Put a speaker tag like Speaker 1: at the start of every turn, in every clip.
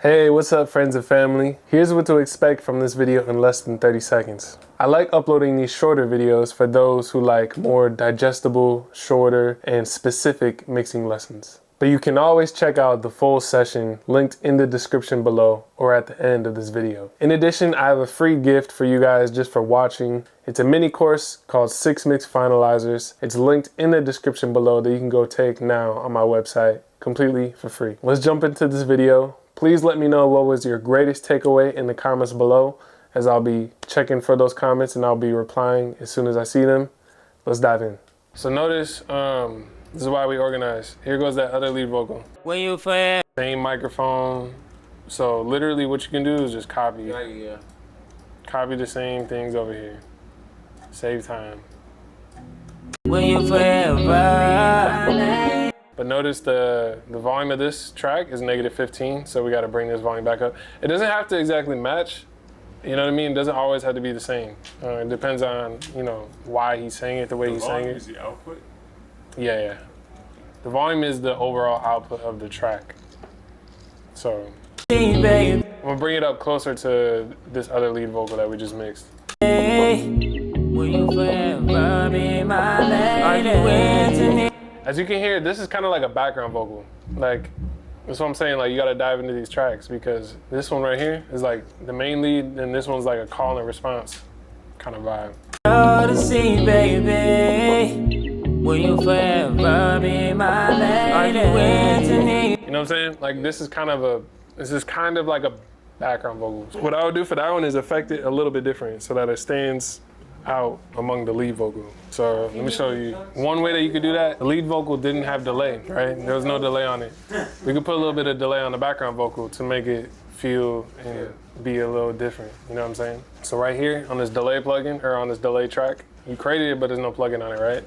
Speaker 1: Hey, what's up friends and family? Here's what to expect from this video in less than 30 seconds. I like uploading these shorter videos for those who like more digestible, shorter, and specific mixing lessons. But you can always check out the full session linked in the description below or at the end of this video. In addition, I have a free gift for you guys just for watching. It's a mini course called 6 Mix Finalizers. It's linked in the description below that you can go take now on my website completely for free. Let's jump into this video. Please let me know what was your greatest takeaway in the comments below, as I'll be checking for those comments and I'll be replying as soon as I see them. Let's dive in. So notice, this is why we organize. Here goes that other lead vocal.
Speaker 2: When you fail.
Speaker 1: Same microphone. So literally what you can do is just copy.
Speaker 2: Yeah.
Speaker 1: Copy the same things over here. Save time.
Speaker 2: When you forever.
Speaker 1: But notice the volume of this track is -15, so we got to bring this volume back up. It doesn't have to exactly match, you know what I mean? It doesn't always have to be the same. It depends on, you know, why he's saying it the way he's saying it.
Speaker 3: The volume is the output?
Speaker 1: Yeah. The volume is the overall output of the track. So, I'm gonna bring it up closer to this other lead vocal that we just mixed.
Speaker 2: Will you forever be my lady?
Speaker 1: As you can hear, this is kind of like a background vocal. Like, that's what I'm saying, like you gotta dive into these tracks because this one right here is like the main lead and this one's like a call and response kind of vibe.
Speaker 2: To see, baby. Will you forever be my lady?
Speaker 1: You know what I'm saying? Like this is kind of like a background vocal. What I would do for that one is affect it a little bit different so that it stands out among the lead vocal. So let me show you. One way that you could do that, the lead vocal didn't have delay, right? There was no delay on it. We could put a little bit of delay on the background vocal to make it feel and be a little different, you know what I'm saying? So right here on this delay plugin, or on this delay track, you created it, but there's no plugin on it, right?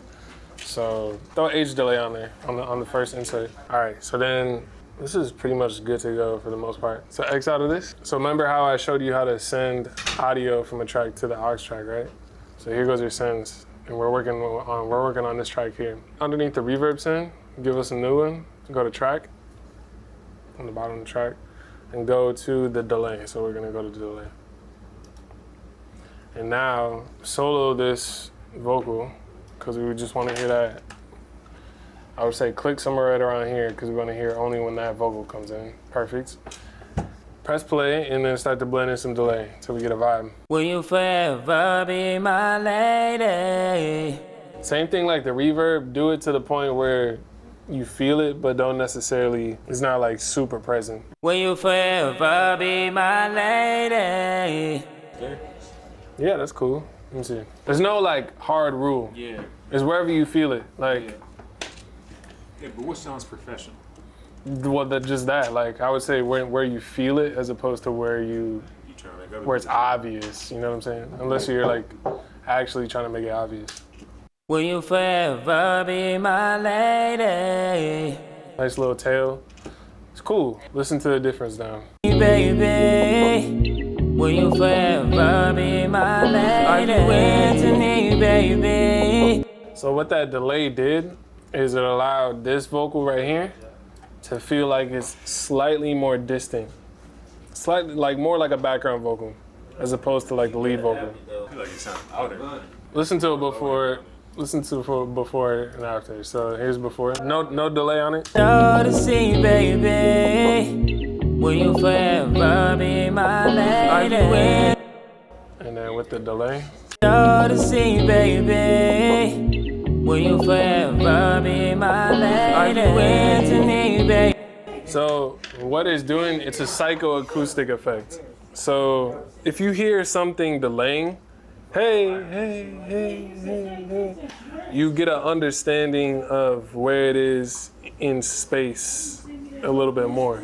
Speaker 1: So throw H delay on there, on the first insert. All right, so then this is pretty much good to go for the most part. So X out of this. So remember how I showed you how to send audio from a track to the aux track, right? So here goes your sends, and we're working on this track here. Underneath the reverb send, give us a new one. Go to track, on the bottom of the track, and go to the delay. So we're gonna go to the delay. And now solo this vocal, because we just want to hear that. I would say click somewhere right around here, because we're gonna hear only when that vocal comes in. Perfect. Press play and then start to blend in some delay until we get a vibe.
Speaker 2: Will you forever be my lady?
Speaker 1: Same thing like the reverb, do it to the point where you feel it, but don't necessarily, it's not like super present.
Speaker 2: Will you forever be my lady?
Speaker 1: Yeah, that's cool. Let me see. There's no like hard rule.
Speaker 3: Yeah.
Speaker 1: It's wherever you feel it. Like,
Speaker 3: Yeah, but what sounds professional?
Speaker 1: well, just that. Like, I would say where you feel it as opposed to where it's obvious. You know what I'm saying? Unless you're like actually trying to make it obvious.
Speaker 2: Will you forever be my lady?
Speaker 1: Nice little tail. It's cool. Listen to the difference now.
Speaker 2: Baby, will you forever be my lady? Are you into me, baby?
Speaker 1: So what that delay did is it allowed this vocal right here to feel like it's slightly more distant. Slightly, like more like a background vocal as opposed to like the lead vocal.
Speaker 3: I feel like it sounds louder.
Speaker 1: Listen to it before and after. So here's before. No delay on it.
Speaker 2: To see, baby, will you forever be my lady?
Speaker 1: And then with the delay.
Speaker 2: To see, baby, will you forever be my lady?
Speaker 1: So what it's doing, it's a psychoacoustic effect. So if you hear something delaying, hey, you get an understanding of where it is in space a little bit more,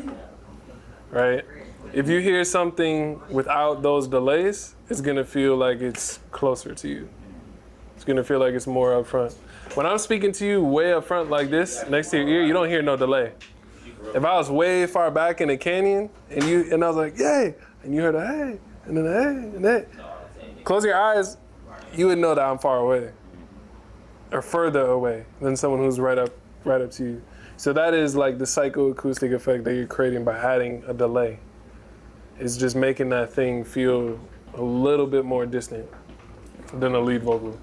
Speaker 1: right? If you hear something without those delays, it's gonna feel like it's closer to you. It's gonna feel like it's more up front. When I'm speaking to you way up front like this, next to your ear, you don't hear no delay. If I was way far back in the canyon and I was like, yay, and you heard a hey, and then a hey, and that, close your eyes, you would know that I'm far away or further away than someone who's right up to you. So that is like the psychoacoustic effect that you're creating by adding a delay. is just making that thing feel a little bit more distant than the lead vocal.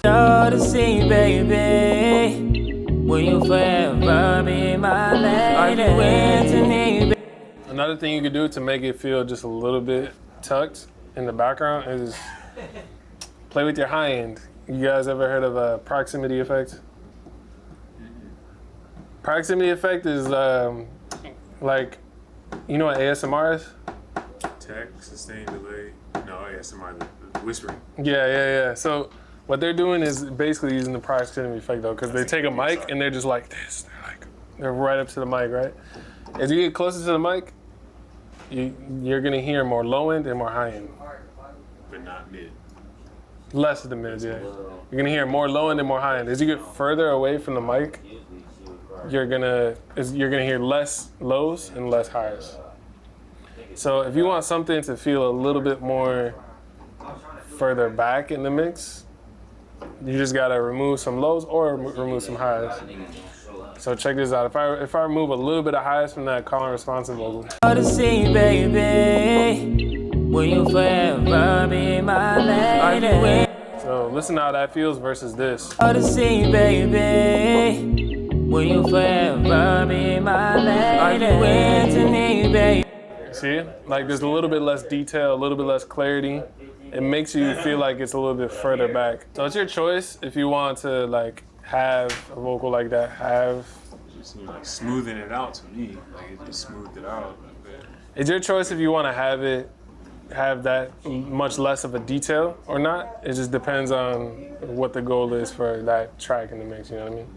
Speaker 2: Odyssey, baby, will you forever be my lady? Are you into me, baby?
Speaker 1: Another thing you could do to make it feel just a little bit tucked in the background is play with your high end. You guys ever heard of a proximity effect? Proximity effect is like, you know what ASMR is?
Speaker 3: Text, sustained delay. No, ASMR, the whispering.
Speaker 1: Yeah. So what they're doing is basically using the proximity effect though, because they take a mic and they're just like this. They're right up to the mic, right? As you get closer to the mic, you're gonna hear more low end and more high end.
Speaker 3: But not mid.
Speaker 1: Less of the mids, yeah. You're gonna hear more low end and more high end. As you get further away from the mic, you're gonna hear less lows and less highs. So if you want something to feel a little bit more further back in the mix, you just gotta remove some lows or remove some highs. So check this out. If I remove a little bit of highs from that call and responsive vocal.
Speaker 2: Odyssey, baby, will you forever be my lady?
Speaker 1: So listen to how that feels versus this.
Speaker 2: Odyssey, baby, will you forever be my lady? Are you into me, baby?
Speaker 1: See? Like there's a little bit less detail, a little bit less clarity. It makes you feel like it's a little bit further back. So it's your choice if you want to like have a vocal like that,
Speaker 3: It just seems like smoothing it out to me. Like it just smoothed it out a bit.
Speaker 1: It's your choice if you want to have that much less of a detail or not. It just depends on what the goal is for that track in the mix, you know what I mean?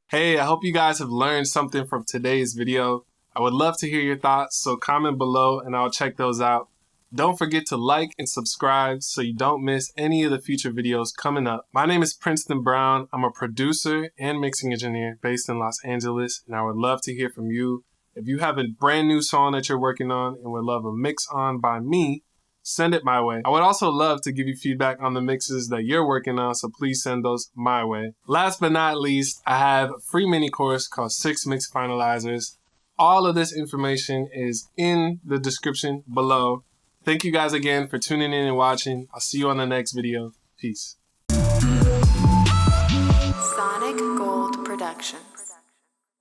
Speaker 1: Hey, I hope you guys have learned something from today's video. I would love to hear your thoughts, so comment below and I'll check those out. Don't forget to like and subscribe so you don't miss any of the future videos coming up. My name is Princeton Brown. I'm a producer and mixing engineer based in Los Angeles, and I would love to hear from you. If you have a brand new song that you're working on and would love a mix on by me, send it my way. I would also love to give you feedback on the mixes that you're working on, so please send those my way. Last but not least, I have a free mini course called 6 Mix Finalizers. All of this information is in the description below. Thank you guys again for tuning in and watching. I'll see you on the next video. Peace.
Speaker 4: Sonic Gold Productions.